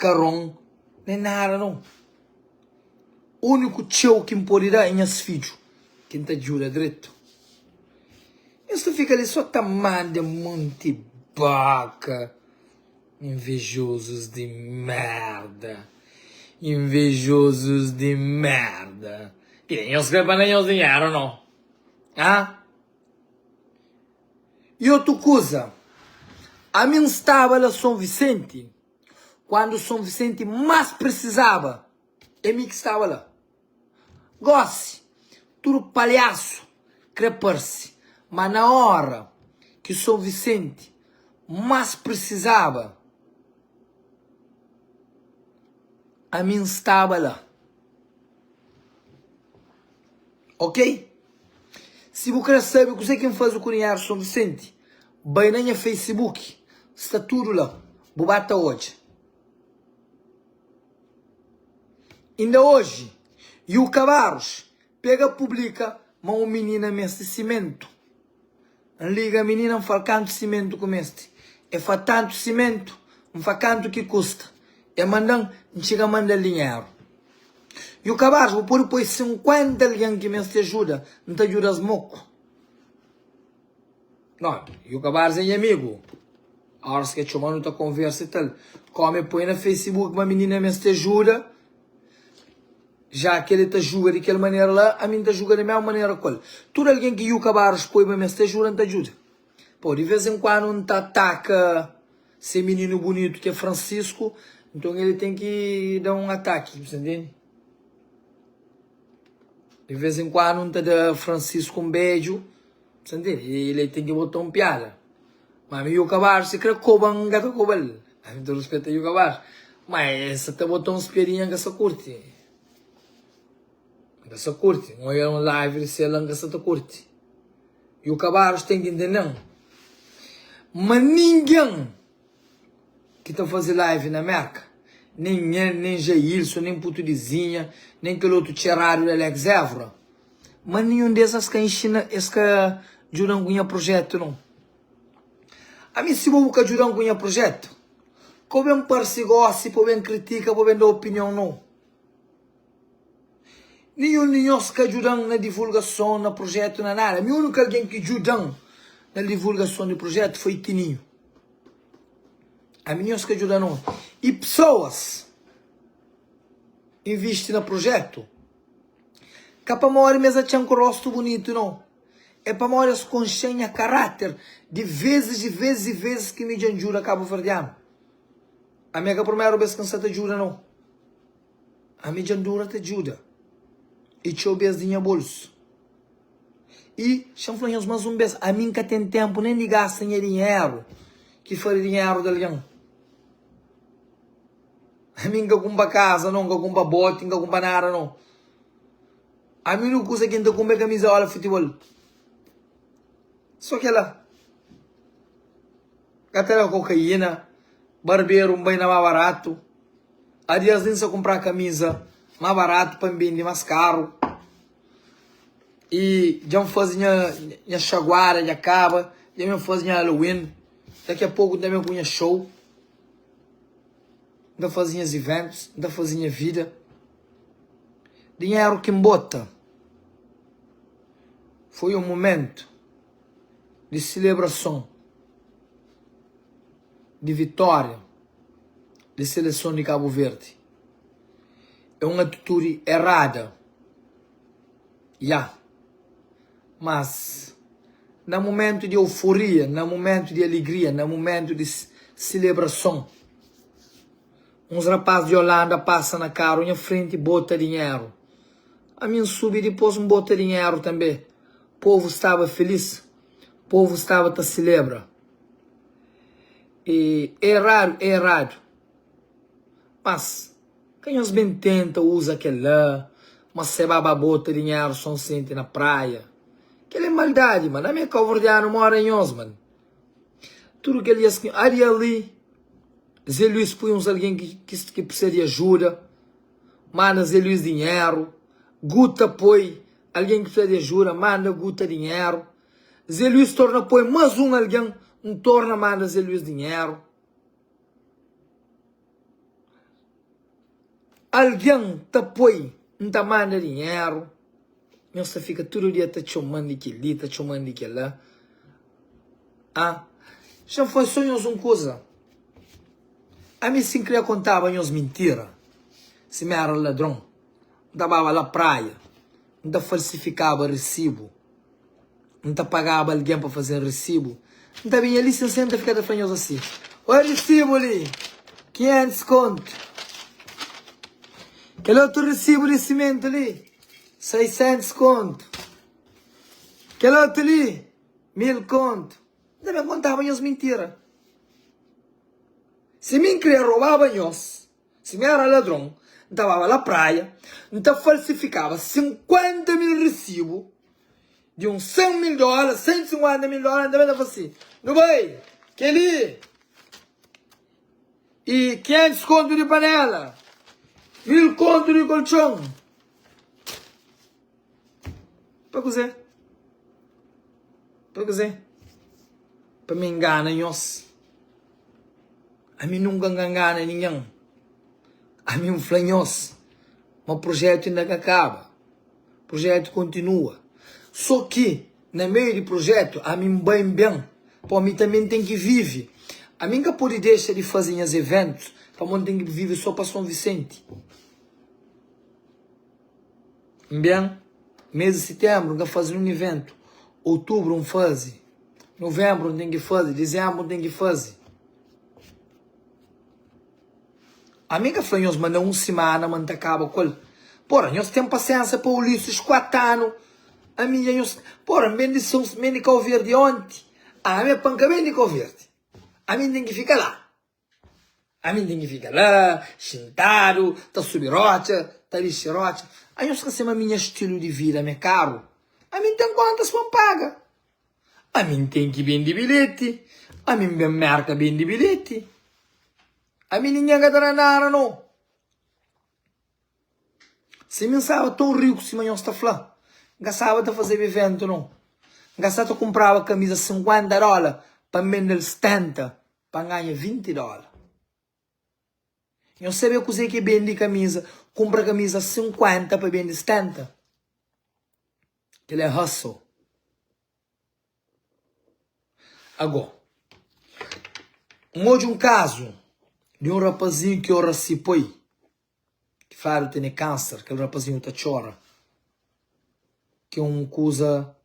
carão, nem nada não. O único teu que me pode dar é esse filho, quem te ajuda direito. Isso fica ali só tamanho de monte baca. Invejosos de merda. Invejosos de merda. E nem eles querem nem eles dinheiro, não? Ah? E outra coisa. A mim estava lá São Vicente. Quando São Vicente mais precisava. É mim que estava lá. Gosse. Tudo palhaço. Crepar-se. Mas na hora que São Vicente mais precisava, a mim estava lá. Ok? Se você quer saber o que quem faz o Cunhar São Vicente, vai na Facebook. Está tudo lá. Bobata hoje. Ainda hoje, e o Cavaros pega, publica, mas uma menina mestre cimento. Liga a menina, não fala quanto cimento com este. É fa tanto cimento, não fala quanto que custa. É mandando, não chega a mandar dinheiro. E o Cavaros, vou pôr depois 50 alguém que me ajuda, não te ajuda as moco. Não, e o Cavaros é amigo. A hora que chamando outra conversa e tal. Come, põe na Facebook, uma menina me ajuda. Já que ele te ajuda de aquela maneira lá, a mim te ajuda da mesma maneira qual. Tudo alguém que o Cavaros põe para me ajuda, não te ajuda. Pô, de vez em quando não te ataca esse menino bonito que é Francisco, então ele tem que dar um ataque, você entende? De vez em quando não te dá Francisco um beijo, você entende? Ele tem que botar um piada. Mas o Cavaros se quer cobrar um gato cobal. A mim te respeita o Cavaros. Mas se te botar uns piadinhas que você curte. Que você curte. Não é um live, se ela que você te curte. E o Cavaros tem que entender não. Mas ninguém que está fazendo live na América, nem Jailson, nem Putulizinha, nem aquele outro tirário da Alex Évora, mas nenhum dessas que ensina, esse que ajudam com o projeto, não. A mim, se vou que ajudam com o projeto, como bem parece gosta, como bem critica, como bem dá opinião, não. Nenhum que ajudam na divulgação, no projeto, na nada. O único alguém que ajudam na divulgação do projeto foi Tininho. A mim que ajudam não. E pessoas investem no projeto. Que para maior mesa tinha um rosto bonito, não. É para maior as consciência, caráter, de vezes que me ajuda Cabo Verdeano. A minha primeira vez que você te ajuda, não. A minha jandura te ajuda. E te obezinha bolso. E, chanflanhos, mais um beijo. A mim que tem tempo, nem gasta dinheiro. Que faria dinheiro de alguém. A mim que compra casa, não, que compra bote, que compra nada, não. A mim não custa quem te compra camisa olha futebol. Só que ela. Catera cocaína. Barbeiro, bem mais barato. A dias nem se comprar camisa mais barato para vender mais caro. E já fazia minha chaguara, já acaba. Já me fazia Halloween. Daqui a pouco também punha show. Ainda fazia eventos. Ainda fazia vida. Dinheiro que me bota. Foi um momento de celebração. De vitória. De seleção de Cabo Verde. É uma atitude errada. Mas, no momento de euforia, no momento de alegria, no momento de celebração, uns rapazes de Holanda passam na cara, em frente e botam dinheiro. A mim subi e depois me bota dinheiro também. O povo estava feliz. O povo estava a celebrar. E é errado. Mas, quem os bem tenta, usa aquele lá, mas se baba bota dinheiro, só sente na praia. Aquela é maldade, mano. A minha Cabo-Verdeano mora em Osman. Tudo que ele ali, Zé Luís põe uns alguém que precisa de ajuda. Manda Zé Luís dinheiro. Guta põe alguém que precisa de ajuda. Manda Guta dinheiro. Zé Luís torna põe mais um alguém. Torna manda Zé Luís dinheiro. Alguém te apoia, não te manda dinheiro. Você fica todo dia te chamando aquilo, te chamando aquilo lá. Ah, já foi sonhos uma coisa. A mim sem querer contar banhos mentira. Se me era ladrão, andava lá praia, não falsificava recibo, não pagava alguém para fazer recibo. Não vinha ali 60 ficava fanhoso assim. Olha o recibo ali, 500 conto. Aquele outro recibo de cimento ali, 600 conto. Aquele outro ali, 1000 conto. Também contava as mentiras. Se me queria roubar banhos, se me era ladrão, estava lá praia, então falsificava 50 mil recibos de uns 100 mil dólares, 150 mil dólares, também estava assim. No bem, aquele e 500 conto de panela, 1000 conto de colchão. Para cozer. Para cozer. Para me enganar, nós. A mim nunca engana ninguém. A mim flanhos. Mas o projeto ainda acaba. O projeto continua. Só que, no meio do projeto, a mim bem. Para mim também tem que viver. A mim que pode deixar de fazer os eventos. Para mim tem que viver só para São Vicente. Bem, mês de setembro, não fazer um evento. Outubro, não faz. Novembro, não tem que fazer. Dezembro, não tem que fazer. A minha foi nós mandar uma semana, mas acaba com. Porra, nós temos paciência para o Ulisses 4 anos. A minha, nós. Porra, bendição, Mendical Verde ontem. A minha panca Mendical Verde. A minha tem que ficar lá. A minha tem que ficar lá, sentado, tá subir rocha, tá lixar rocha. Aí nós esquecemos a minha estilo de vida, meu caro. A minha tem quantas vão paga. A minha tem que vender bilhete. A minha marca vende bilhete. A mim ninguém vai nada, não. Se me estava tão rico, se amanhã está falando. Gastava de fazer evento, não. Gastava de comprar a camisa 50 dólares para vender 70 para ganhar 20 dólares. Eu sabia que vende camisa, compra camisa 50 para vender 70. Ele é hustle. Agora, um caso de um rapazinho que eu recipei, que fala que tem câncer, aquele rapazinho que chora, que é uma coisa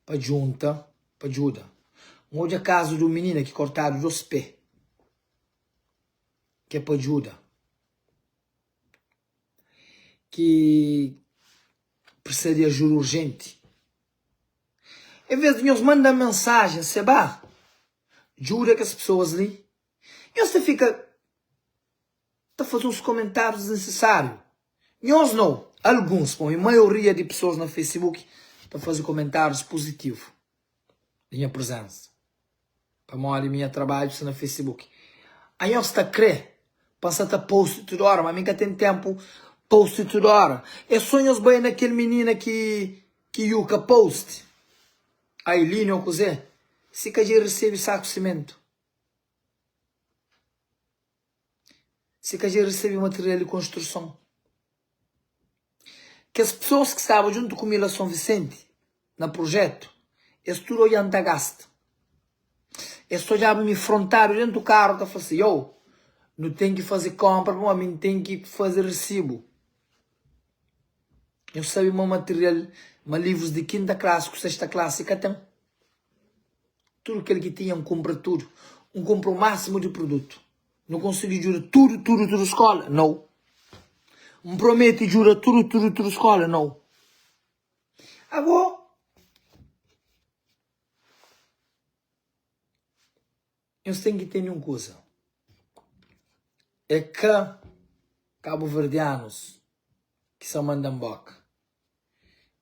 para junta, para ajuda. Um outro caso de um menino que cortaram os pés, que é para ajuda, que precisa de ajuda urgente. Em vez de nos mandar mensagem, seba, jura que as pessoas ali, e você fica a fazer uns comentários desnecessários. Nós não. Alguns, a maioria de pessoas no Facebook estão a fazer comentários positivos. Minha presença. Para mostrar minha trabalho no Facebook. Aí nós está a crer. Passa a post toda hora. Mas nunca tem tempo post toda hora. É sonhos bem naquele menino que yuca post. A Eileen ou coisa. Se que a gente recebe saco de cimento. Se que a gente recebe material de construção. Que as pessoas que estavam junto comigo a São Vicente, no projeto, eles tudo olhando a gasto. Eles olhavam me frontaram dentro do carro e falaram assim, eu não tenho que fazer compra, mas mim tenho que fazer recibo. Eu sabia meu material, meus livros de quinta classe, com sexta classe, que tem. Tudo aquele que tinha, compra tudo. Compra o máximo de produto. Não consigo jurar tudo escola? Não. Promete jura tudo escola? Não. Agora, eu tenho que ter uma coisa. É que cabo-verdianos que são mandamboca.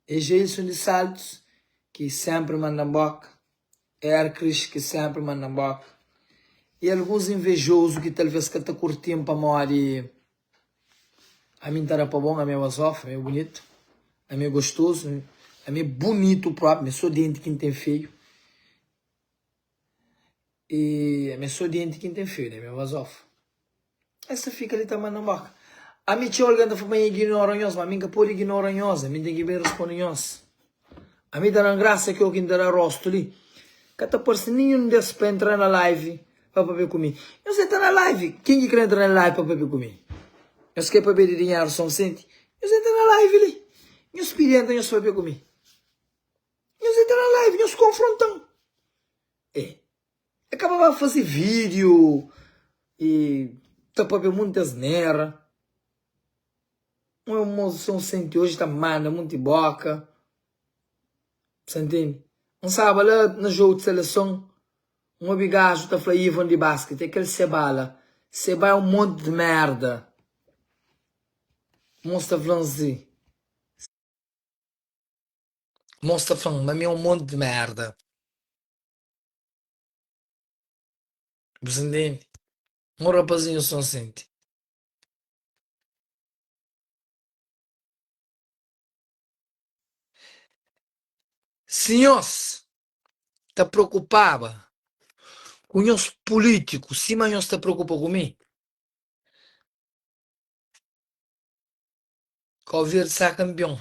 É Gelson de Saltos que sempre mandamboca. É Hercres que sempre mandamboca. E alguns invejosos que talvez que está curtindo para morrer. A mim tá para bom, a minha vasofa, a minha bonito, a minha gostoso, a minha bonito próprio, a sou dente quem tem feio. E a minha sou dente quem tem feio, né, minha vasofa. Essa fica ali também na boca. A mim te olhando para mim ignoram nós, mas a mim que pode ignorar nós, a mim tem que ver responder nós. A mim dá graça que eu que dá rosto ali. Cada person nenhum desce para entrar na live para beber comigo. Eu sei estar na live. Quem que quer entrar na live para beber comigo? Eu sei para beber dinheiro só sente. Eu sei estar na live ali. Eu experiento, eu sei beber comigo. Eu sei estar na live, eu se confrontam. É. Acabava de fazer vídeo e tá para beber muitas nera. Uma emoção sente hoje está manda muito boca. Você entende? Um sábado lá no jogo de seleção, um bigajo tá falando Ivan de basquete, aquele Cebala. Cebala é um monte de merda. Mostra falando assim. Mostra falando, mas é um monte de merda. Você entende? Um rapazinho só sente. Senhores, tá preocupado com os políticos, sim, mas não está preocupado comigo. Com o verde ser campeão.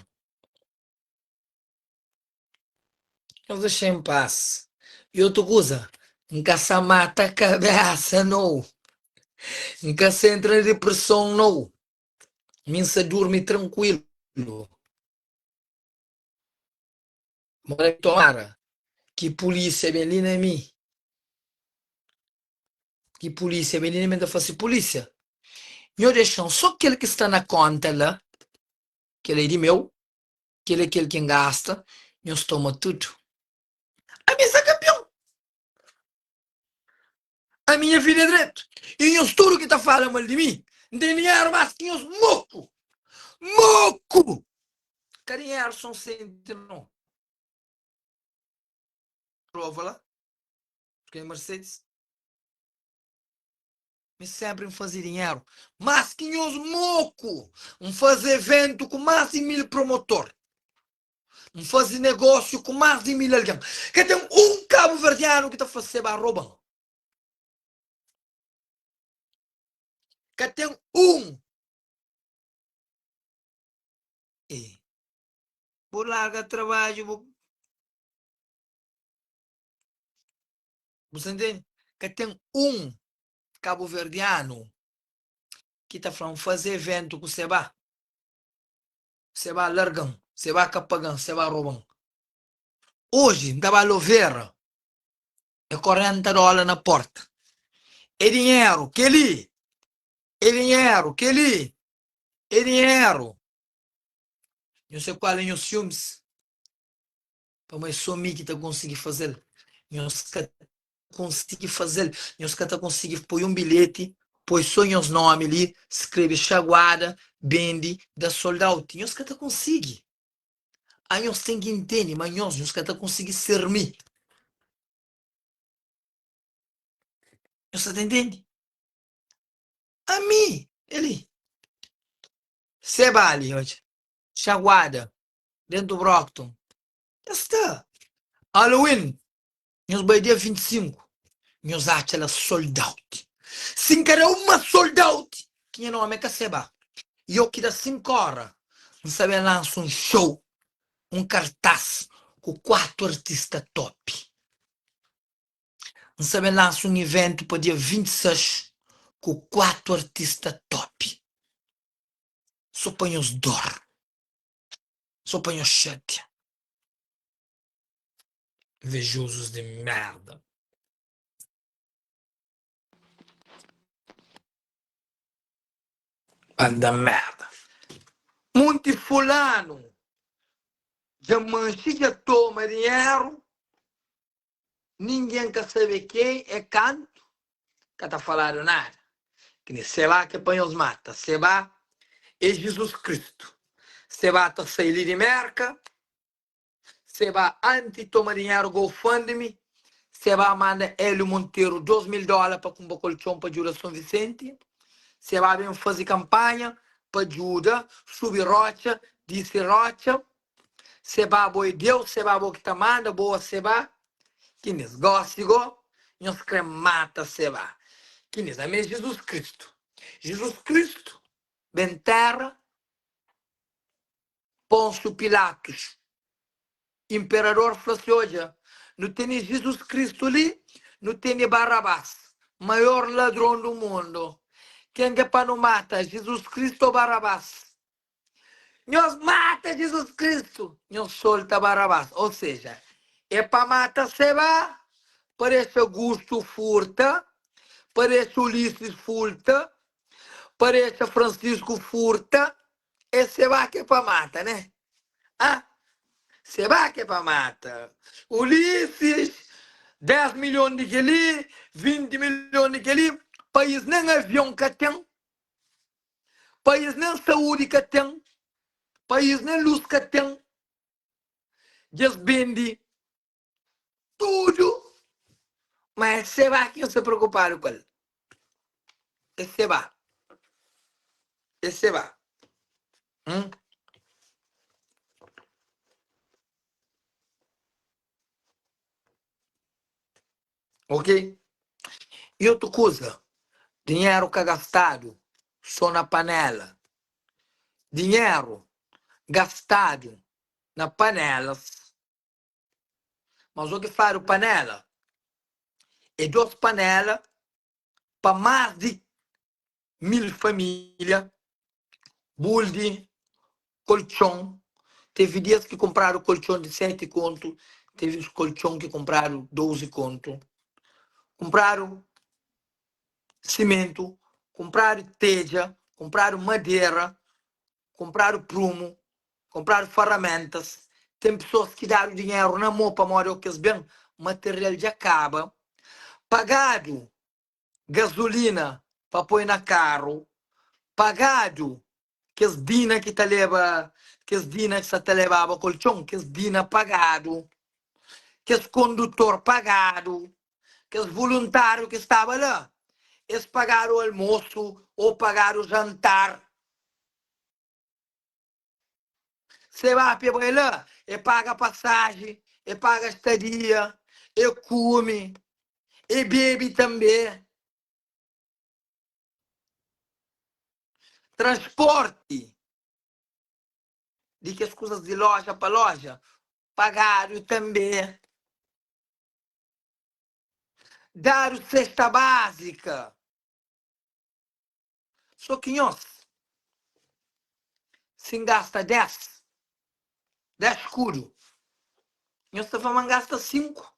Eu deixei em paz. E outra coisa, nunca se mata a cabeça, não. Nunca se entra em depressão, não. Nem se dorme tranquilo. Mas tomara que polícia bem ali na mim. Que polícia bem ali na mim da face polícia. Eu deixo só aquele que está na conta lá, que ele é de meu, que ele é aquele que gasta, eu toma tudo. A minha é campeão. A minha filha é direito. E eu tudo que está falando mal de mim, não tem dinheiro mais que os moco. Moco! Carinheiro são sempre não. Prova lá, porque é Mercedes. Me sempre em fazer dinheiro. Mas que os moco! Fazer evento com mais de 1000 promotor. Fazer negócio com mais de 1000 alguém. Que tem um cabo-verdiano que está fazendo rouba. Que tem um. E vou largar trabalho. Você entende? Que tem um cabo-verdiano que está falando fazer evento com você vai. Você vai largando. Você vai capagando. Você vai roubando. Hoje, estava a ver. É $40 na porta. É dinheiro. Que ali. É dinheiro. Que ali. É dinheiro. Não sei qual é os filmes. Mas só mim que está conseguindo fazer. Não consegui fazer. Não está conseguindo pôr um bilhete, põe só os nomes ali, escreve Chaguada, Bendi, da Soldado. Não está conseguindo. Aí nós temos que entender, mas nós não está conseguindo ser mim. Você entende? A mim, ele. Seba ali, hoje. Chaguada, dentro do Brockton. Já está. Halloween, nós vai dia 25. Nós achamos sold out. Sem querer uma sold out. Que é nome é Seba. E eu que dá 5 horas. Não sabia lançar um show, um cartaz com 4 artistas top. Não sabia lançar um evento para dia 26 com 4 artistas top. Só põe os dor. Só põe os chate. Invejosos de merda. Banda merda. Muito fulano. Já manche, já toma dinheiro. Ninguém quer saber quem é canto. Que tá falando nada. Que nem sei lá que põe os mata. Sei lá é Jesus Cristo. Você vai sair de merca. Você vai anti-tomar dinheiro GoFundMe. Você vai mandar Hélio Monteiro $2.000 para comprar colchão para ajudar São Vicente. Você vai fazer campanha para ajudar, subir rocha, descer rocha. Você vai boa Deus, você vai boa que tá manda, boa você vai. Que negócio, nós queremos mata você vai. Que nem é Jesus Cristo. Jesus Cristo bem terra, Pôncio Pilatos, imperador, falou assim, olha, não tem Jesus Cristo ali, não tem Barrabás, maior ladrão do mundo. Quem é para não matar, Jesus Cristo ou Barrabás? Nós mata Jesus Cristo, nós solta Barrabás. Ou seja, é para matar Seba, parece Augusto furta, parece Ulisses furta, parece Francisco furta, e Seba que é para matar, né? Ah, Seba que é para matar. Ulisses, 10 milhões de ali, 20 milhões de ali, país nem avião que tem, país nem saúde que tem, país nem luz que tem, just vende tudo. Mas se va que não se preocupar com ele. E se va. E se va. Hum? Ok? E outra coisa. Dinheiro que é gastado só na panela. Dinheiro gastado na panelas. Mas o que faz o panela? É 2 panelas para mais de 1.000 famílias. Bulde, colchão. Teve dias que compraram colchão de 7 conto. Teve os colchão que compraram 12 conto. Compraram cimento, compraram telha, compraram madeira, compraram prumo, compraram ferramentas. Tem pessoas que deram dinheiro na mão para morar o que bem, material já acaba. Pagado gasolina para pôr na carro, pagado que as dina que te leva, que as dina que se te levava colchão, que as dina pagado, que os condutor pagado, que os voluntários que estavam lá. Eles pagaram o almoço ou pagaram o jantar. Você vai para lá, e paga a passagem, e paga a estadia, e come, e bebe também. Transporte, de que as coisas de loja para loja, pagaram também. Dar cesta básica. Só que nós, se gasta 10 escuro, nós vamos gastar 5.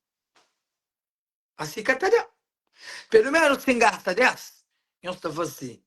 Assim que até. Pelo menos se gasta 10, nós estamos assim.